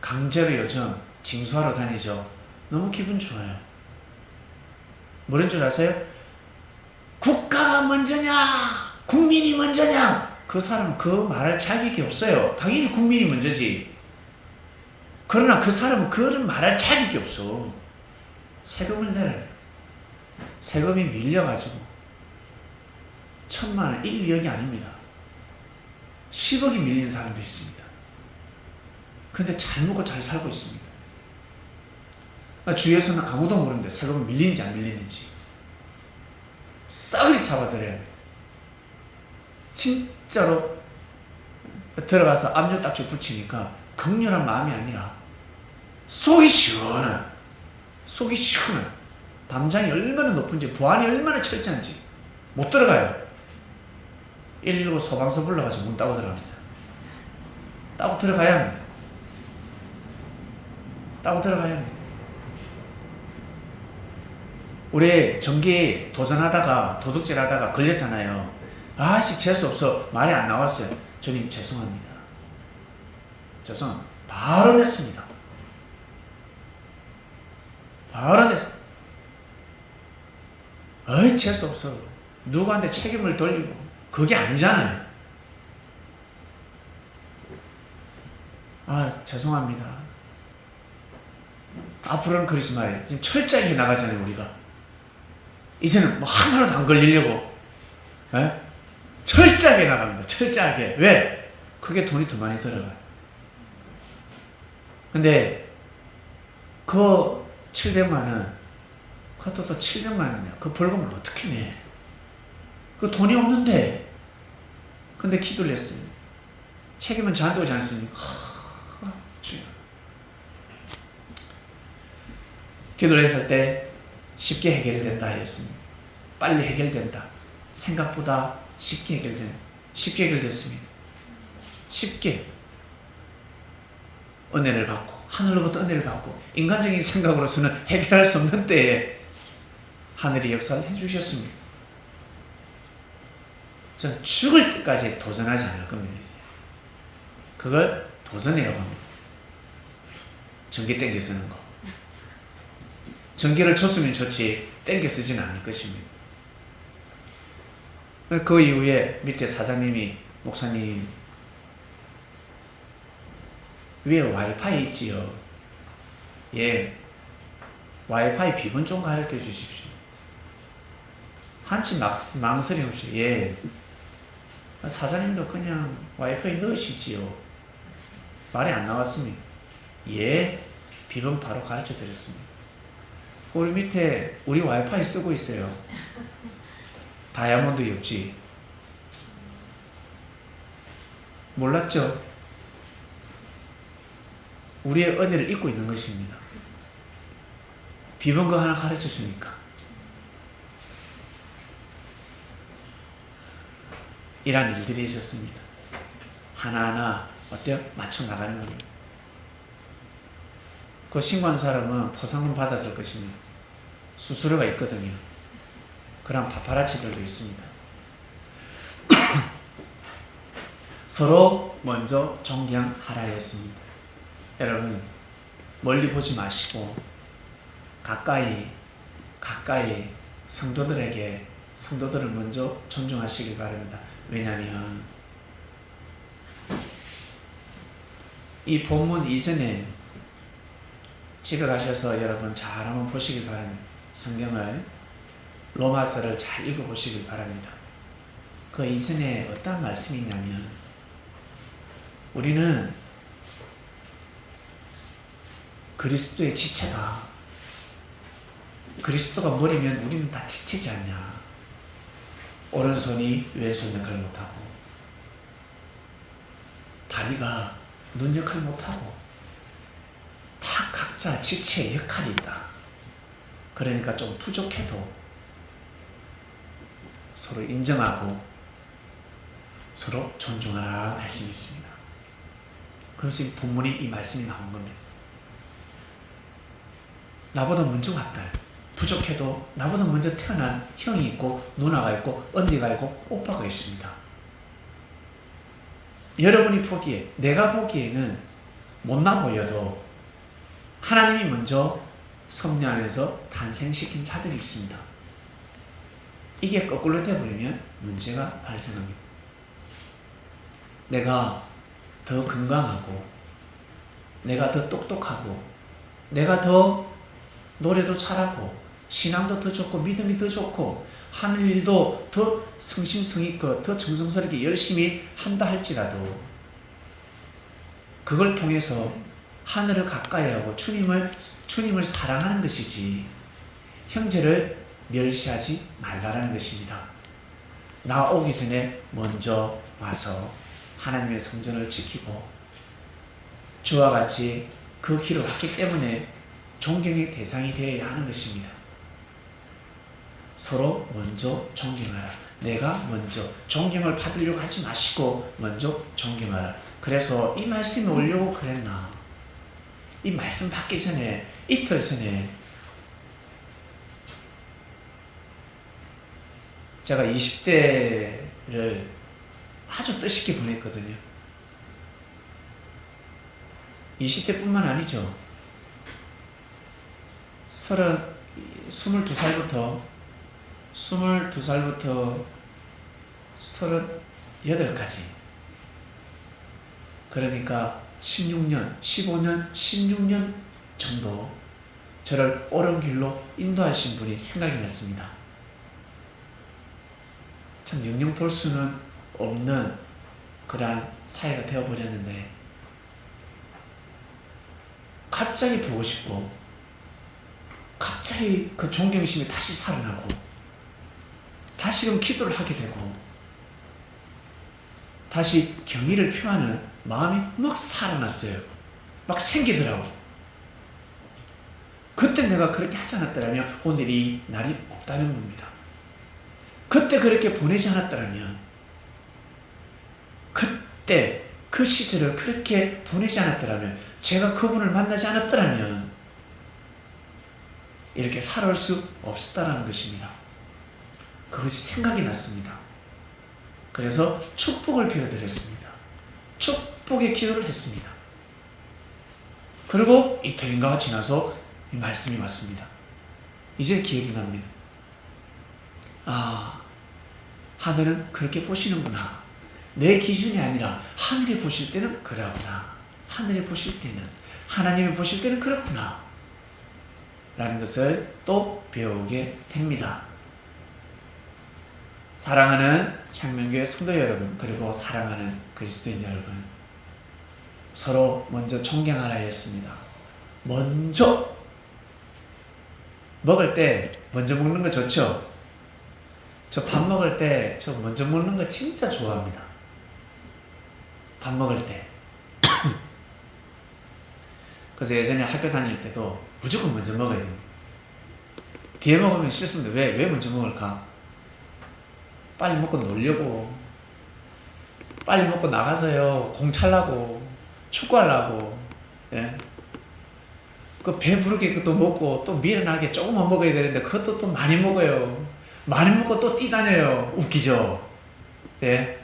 강제로 요즘 징수하러 다니죠. 너무 기분 좋아요. 뭐란 줄 아세요? 국가가 먼저냐 국민이 먼저냐, 그 사람은 그 말할 자격이 없어요. 당연히 국민이 먼저지. 그러나 그 사람은 그런 말할 자격이 없어. 세금을 내라. 세금이 밀려가지고 1,000만 원, 1, 2억이 아닙니다. 10억이 밀린 사람도 있습니다. 근데 잘 먹고 잘 살고 있습니다. 주위에서는 아무도 모르는데 세금이 밀리는지 안 밀리는지 싸그리 잡아들여야 합니다. 진짜로 들어가서 압력딱지 붙이니까 격렬한 마음이 아니라 속이 시원한, 담장이 얼마나 높은지, 보안이 얼마나 철저한지 못 들어가요. 119 소방서 불러가지고 문 따고 들어갑니다. 따고 들어가야 합니다. 따고 들어가야 합니다. 우리 전기 도전하다가 도둑질하다가 걸렸잖아요. 아씨 재수없어 말이 안 나왔어요. 주님 죄송합니다. 바로 냈습니다. 바로 냈어. 어이 재수없어. 누구한테 책임을 돌리고 그게 아니잖아요. 아 죄송합니다. 앞으로는 그러지 말아요. 지금 철저하게 나가잖아요 우리가. 이제는 뭐 하나라도 안 걸리려고 철저하게 나갑니다. 철저하게. 왜? 그게 돈이 더 많이 들어가요. 근데 그 700만 원, 그것도 또 700만 원이야. 그 벌금을 어떻게 내? 그 돈이 없는데. 근데 기도를 했어요. 책임은 저한테 오지 않습니까? 주여. 기도를 했을 때 쉽게 해결된다 했습니다. 빨리 해결된다. 생각보다 쉽게 해결됐습니다. 쉽게 은혜를 받고, 하늘로부터 은혜를 받고, 인간적인 생각으로서는 해결할 수 없는 때에 하늘이 역사를 해주셨습니다. 전 죽을 때까지 도전하지 않을 겁니다. 이제. 그걸 도전이라고 합니다. 전기 땡겨 쓰는 거. 전기를 줬으면 좋지 땡겨 쓰지는 않을 것입니다. 그 이후에 밑에 사장님이, 목사님 위에 와이파이 있지요? 예, 와이파이 비번 좀 가르쳐 주십시오. 한치 망설임 없이. 예, 사장님도 그냥 와이파이 넣으시지요? 말이 안 나왔습니다. 예, 비번 바로 가르쳐 드렸습니다. 우리 밑에 우리 와이파이 쓰고 있어요. 다이아몬드 옆지. 몰랐죠? 우리의 은혜를 잊고 있는 것입니다. 비번 거 하나 가르쳐 주니까. 이런 일들이 있었습니다. 하나하나 어때요? 맞춰 나가는 겁니다. 그 신고한 사람은 포상금 받았을 것입니다. 수수료가 있거든요. 그런 파파라치들도 있습니다. 서로 먼저 존경하라 했습니다. 여러분 멀리 보지 마시고 가까이 성도들을 먼저 존중하시길 바랍니다. 왜냐하면 이 본문 이전에 집에 가셔서 여러분 잘 한번 보시길 바랍니다. 성경을 로마서를 잘 읽어보시길 바랍니다. 그 이전에 어떤 말씀이 있냐면 우리는 그리스도의 지체가, 그리스도가 머리면 우리는 다 지체지 않냐. 오른손이 왼손 역할 못하고 다리가 눈 역할 못하고 다 각자 지체의 역할이 있다. 그러니까 좀 부족해도 서로 인정하고 서로 존중하라 말씀이 있습니다. 그래서 이 본문이 이 말씀이 나온 겁니다. 나보다 먼저 왔다. 부족해도 나보다 먼저 태어난 형이 있고 누나가 있고 언니가 있고 오빠가 있습니다. 여러분이 보기에, 내가 보기에는 못나 보여도 하나님이 먼저 섭리 안에서 탄생시킨 자들이 있습니다. 이게 거꾸로 되어버리면 문제가 발생합니다. 내가 더 건강하고, 내가 더 똑똑하고, 내가 더 노래도 잘하고, 신앙도 더 좋고, 믿음이 더 좋고, 하는 일도 더 성심성의껏, 더 정성스럽게 열심히 한다 할지라도 그걸 통해서 하늘을 가까이 하고 주님을 사랑하는 것이지 형제를 멸시하지 말라라는 것입니다. 나 오기 전에 먼저 와서 하나님의 성전을 지키고 주와 같이 그 길을 왔기 때문에 존경의 대상이 되어야 하는 것입니다. 서로 먼저 존경하라. 내가 먼저 존경을 받으려고 하지 마시고 먼저 존경하라. 그래서 이 말씀이 오려고 그랬나? 이 말씀 받기 전에 이틀 전에 제가 20대를 아주 뜻있게 보냈거든요. 20대뿐만 아니죠. 22살부터 38까지. 그러니까 16년, 15년, 16년 정도 저를 옳은 길로 인도하신 분이 생각이 났습니다. 참 영영 볼 수는 없는 그러한 사이가 되어버렸는데 갑자기 보고 싶고 갑자기 그 존경심이 다시 살아나고 다시금 기도를 하게 되고 다시 경의를 표하는 마음이 막 살아났어요. 막 생기더라고. 그때 내가 그렇게 하지 않았더라면 오늘 이 날이 없다는 겁니다. 그때 그렇게 보내지 않았더라면, 그때 그 시절을 그렇게 보내지 않았더라면, 제가 그분을 만나지 않았더라면 이렇게 살아올 수 없었다는 것입니다. 그것이 생각이 났습니다. 그래서 축복을 빌어드렸습니다. 축복의 기도를 했습니다. 그리고 이틀인가가 지나서 이 말씀이 왔습니다. 이제 기억이 납니다. 아, 하늘은 그렇게 보시는구나. 내 기준이 아니라 하늘이 보실 때는 그러구나. 하늘이 보실 때는, 하나님이 보실 때는 그렇구나. 라는 것을 또 배우게 됩니다. 사랑하는 창명교회 성도 여러분, 그리고 사랑하는 그리스도인 여러분, 서로 먼저 존경하라 했습니다. 먼저 먹을 때 먼저 먹는 거 좋죠? 저 밥 먹을 때 저 먼저 먹는 거 진짜 좋아합니다. 밥 먹을 때. 그래서 예전에 학교 다닐 때도 무조건 먼저 먹어야 됩니다. 뒤에 먹으면 싫습니다. 왜 먼저 먹을까? 빨리 먹고 놀려고, 빨리 먹고 나가서요 공 차려고, 축구하려고, 예? 그 배부르게 그것도 먹고 또 미련하게 조금만 먹어야 되는데 그것도 또 많이 먹어요. 많이 먹고 또 뛰다녀요. 웃기죠? 예?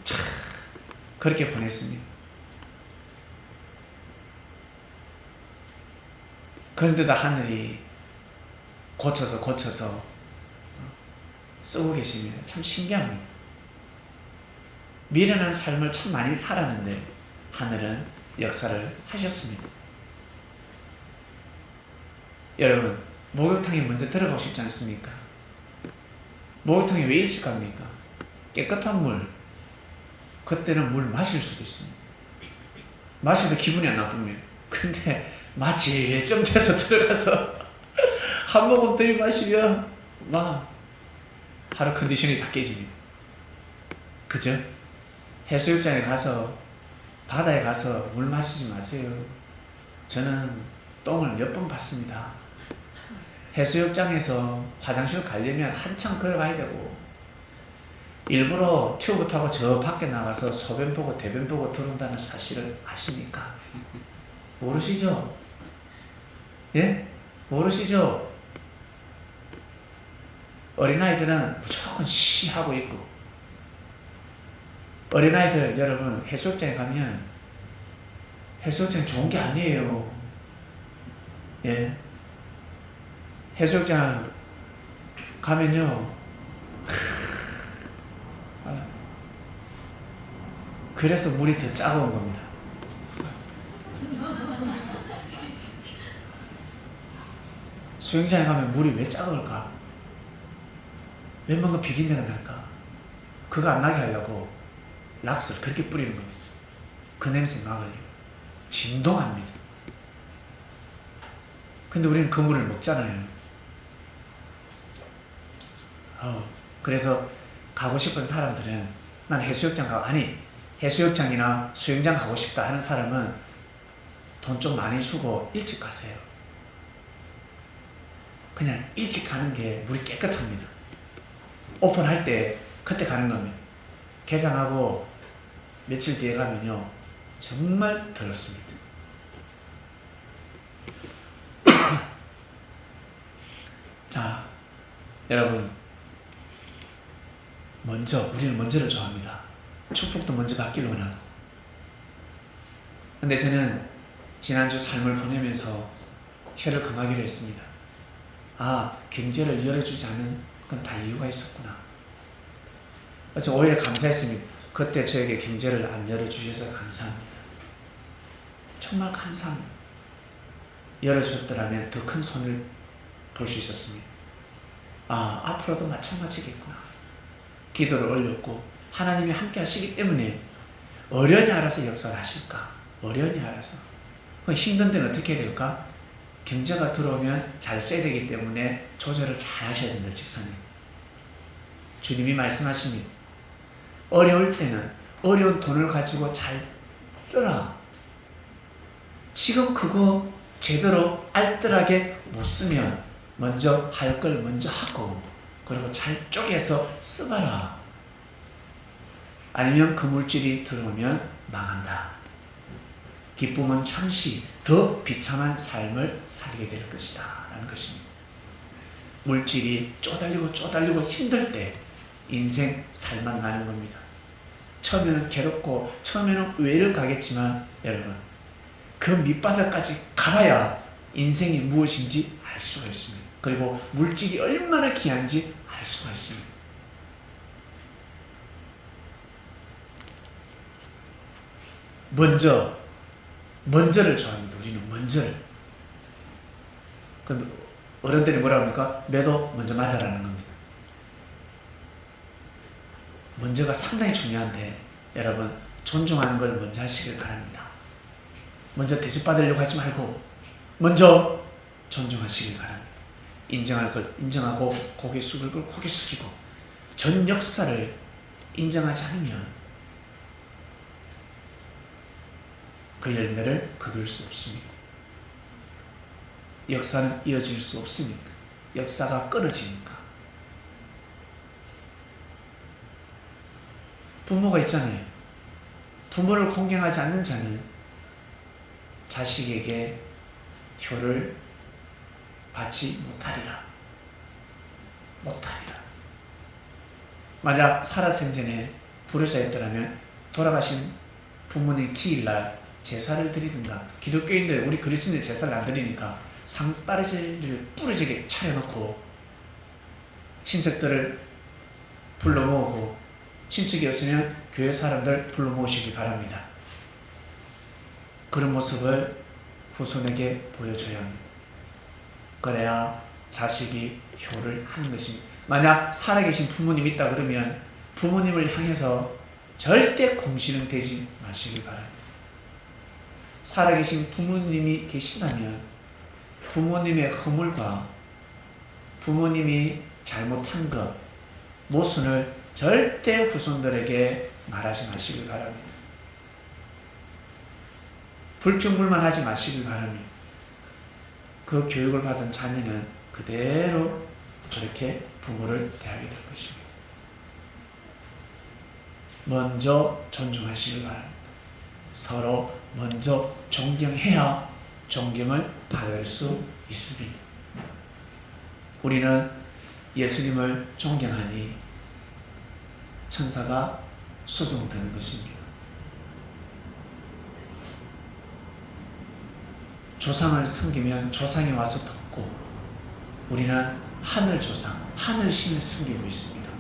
참 그렇게 보냈습니다. 그런데도 하늘이 고쳐서 쓰고 계십니다. 참 신기합니다. 미련한 삶을 참 많이 살았는데 하늘은 역사를 하셨습니다. 여러분, 목욕탕에 먼저 들어가고 싶지 않습니까? 목욕탕에 왜 일찍 갑니까? 깨끗한 물, 그때는 물 마실 수도 있습니다. 마셔도 기분이 안 나쁩니다. 근데 마치 좀 돼서 들어가서 한 모금 들이마시면 막 하루 컨디션이 다 깨집니다. 그죠? 해수욕장에 가서, 바다에 가서 물 마시지 마세요. 저는 똥을 몇 번 봤습니다. 해수욕장에서 화장실 가려면 한참 걸어가야 되고, 일부러 튜브 타고 저 밖에 나가서 소변 보고 대변 보고 들어온다는 사실을 아십니까? 모르시죠? 예? 모르시죠? 어린아이들은 무조건 시 하고 있고, 어린아이들 여러분 해수욕장에 가면 해수욕장 좋은 게 아니에요. 예. 해수욕장 가면요. 그래서 물이 더 차가운 겁니다. 수영장에 가면 물이 왜 차가울까? 왜 뭔가 비린내가 날까? 그거 안 나게 하려고 락스를 그렇게 뿌리는 겁니다. 그 냄새 막으려고. 진동합니다. 근데 우리는 그 물을 먹잖아요. 그래서 가고 싶은 사람들은 난 해수욕장이나 수영장 가고 싶다 하는 사람은 돈 좀 많이 주고 일찍 가세요. 그냥 일찍 가는 게 물이 깨끗합니다. 오픈할 때 그때 가는 겁니다. 개장하고 며칠 뒤에 가면요 정말 더럽습니다. 자, 여러분 우리는 먼저를 좋아합니다. 축복도 먼저 받기를 원하고. 근데 저는 지난주 삶을 보내면서 혀를 강하기로 했습니다. 경제를 열어주지 않은 건 다 이유가 있었구나. 저 오히려 감사했습니다. 그때 저에게 경제를 안 열어주셔서 감사합니다. 정말 감사합니다. 열어주셨더라면 더 큰 손을 볼 수 있었습니다. 앞으로도 마찬가지겠구나. 기도를 올렸고 하나님이 함께 하시기 때문에 어련히 알아서 역사를 하실까? 어련히 알아서. 힘든 데는 어떻게 해야 될까? 경제가 들어오면 잘 써야 되기 때문에 조절을 잘 하셔야 된다, 집사님. 주님이 말씀하십니다. 어려울 때는 어려운 돈을 가지고 잘 쓰라. 지금 그거 제대로 알뜰하게 못 쓰면 먼저 할 걸 먼저 하고 그리고 잘 쪼개서 쓰봐라. 아니면 그 물질이 들어오면 망한다. 기쁨은 잠시 더 비참한 삶을 살게 될 것이다 라는 것입니다. 물질이 쪼달리고 힘들 때 인생 살만 나는 겁니다. 처음에는 괴롭고 처음에는 외를 가겠지만 여러분 그 밑바닥까지 가봐야 인생이 무엇인지 알 수가 있습니다. 그리고 물질이 얼마나 귀한지 알 수가 있습니다. 먼저를 좋아합니다. 우리는 먼저를. 그럼 어른들이 뭐라고 합니까? 매도 먼저 맞아라는 겁니다. 먼저가 상당히 중요한데 여러분 존중하는 걸 먼저 하시길 바랍니다. 먼저 대접받으려고 하지 말고 먼저 존중하시길 바랍니다. 인정할 걸 인정하고 고개 숙일 걸 고개 숙이고 전 역사를 인정하지 않으면 그 열매를 거둘 수 없습니다. 역사는 이어질 수 없으니까. 역사가 끊어지니까. 부모가 있잖아요. 부모를 공경하지 않는 자는 자식에게 효를 받지 못하리라. 만약 살아생전에 불효자였더라면 돌아가신 부모님 기일날 제사를 드리든가, 기독교인들 우리 그리스도인들 제사를 안 드리니까 상따르지를 부러지게 차려놓고 친척들을 불러 모으고, 친척이었으면 교회 사람들 불러 모으시기 바랍니다. 그런 모습을 후손에게 보여줘야 합니다. 그래야 자식이 효를 하는 것입니다. 만약 살아계신 부모님이 있다 그러면 부모님을 향해서 절대 궁시는 되지 마시기 바랍니다. 살아계신 부모님이 계신다면 부모님의 허물과 부모님이 잘못한 것, 모순을 절대 후손들에게 말하지 마시길 바랍니다. 불평불만하지 마시길 바랍니다. 그 교육을 받은 자녀는 그대로 그렇게 부모를 대하게 될 것입니다. 먼저 존중하시길 바랍니다. 서로 먼저 존경해야 존경을 받을 수 있습니다. 우리는 예수님을 존경하니 천사가 수종되는 것입니다. 조상을 섬기면 조상이 와서 돕고, 우리는 하늘 조상, 하늘 신을 섬기고 있습니다.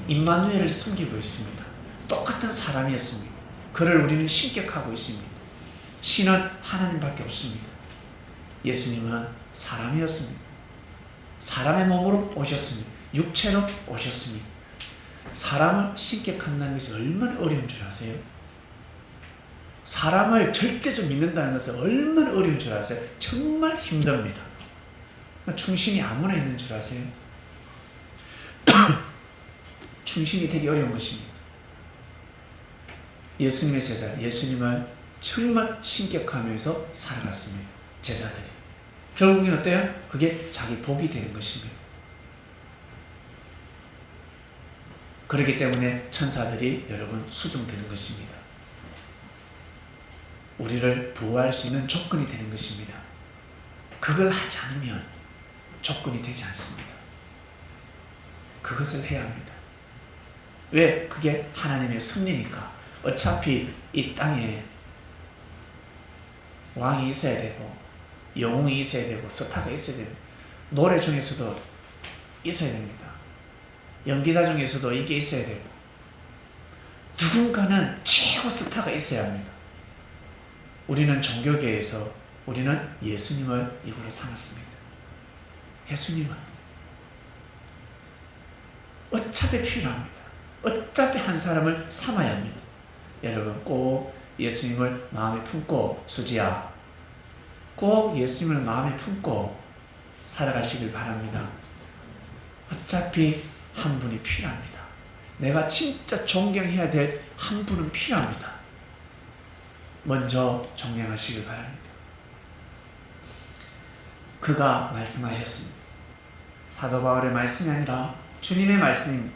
임마누엘을 섬기고 있습니다. 똑같은 사람이었습니다. 그를 우리는 신격하고 있습니다. 신은 하나님밖에 없습니다. 예수님은 사람이었습니다. 사람의 몸으로 오셨습니다. 육체로 오셨습니다. 사람을 신격한다는 것이 얼마나 어려운 줄 아세요? 사람을 절대적 믿는다는 것은 얼마나 어려운 줄 아세요? 정말 힘듭니다. 충신이 아무나 있는 줄 아세요? 충신이 되게 어려운 것입니다. 예수님의 제자, 예수님을 정말 신격하면서 살아갔습니다. 제자들이. 결국엔 어때요? 그게 자기 복이 되는 것입니다. 그렇기 때문에 천사들이 여러분 수종되는 것입니다. 우리를 보호할 수 있는 조건이 되는 것입니다. 그걸 하지 않으면 조건이 되지 않습니다. 그것을 해야 합니다. 왜? 그게 하나님의 섭리니까. 어차피 이 땅에 왕이 있어야 되고, 영웅이 있어야 되고, 스타가 있어야 되고, 노래 중에서도 있어야 됩니다. 연기자 중에서도 이게 있어야 되고, 누군가는 최고 스타가 있어야 합니다. 우리는 종교계에서 우리는 예수님을 이구로 삼았습니다. 예수님은 어차피 필요합니다. 어차피 한 사람을 삼아야 합니다. 여러분 꼭 예수님을 마음에 품고, 수지야, 꼭 예수님을 마음에 품고 살아가시길 바랍니다. 어차피 한 분이 필요합니다. 내가 진짜 존경해야 될 한 분은 필요합니다. 먼저 존경하시길 바랍니다. 그가 말씀하셨습니다. 사도 바울의 말씀이 아니라 주님의 말씀입니다.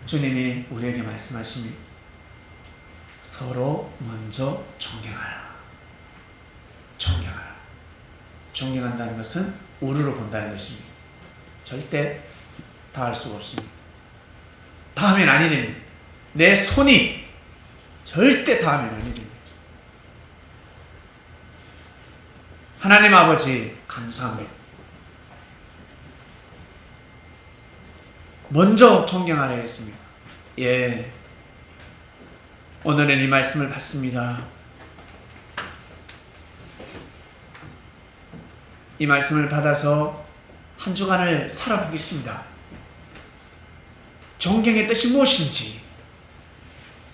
주님이 우리에게 말씀하십니다. 서로 먼저 존경하라. 존경하라. 존경한다는 것은 우르르 본다는 것입니다. 절대 다 할 수가 없습니다. 다 하면 아니 됩니다. 내 손이 절대 다 하면 아니 됩니다. 하나님 아버지 감사합니다. 먼저 존경하려 했습니다. 예, 오늘은 이 말씀을 받습니다. 이 말씀을 받아서 한 주간을 살아보겠습니다. 존경의 뜻이 무엇인지,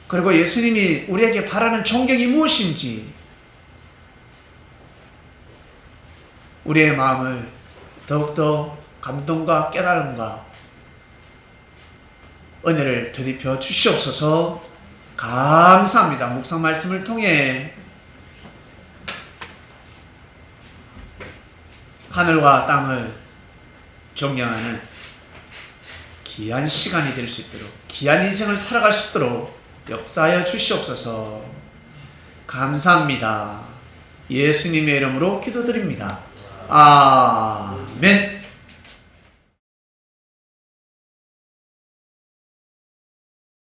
그리고 예수님이 우리에게 바라는 존경이 무엇인지, 우리의 마음을 더욱더 감동과 깨달음과 은혜를 되돌려 주시옵소서. 감사합니다. 묵상 말씀을 통해 하늘과 땅을 존경하는 귀한 시간이 될 수 있도록, 귀한 인생을 살아갈 수 있도록 역사하여 주시옵소서. 감사합니다. 예수님의 이름으로 기도드립니다. 아멘.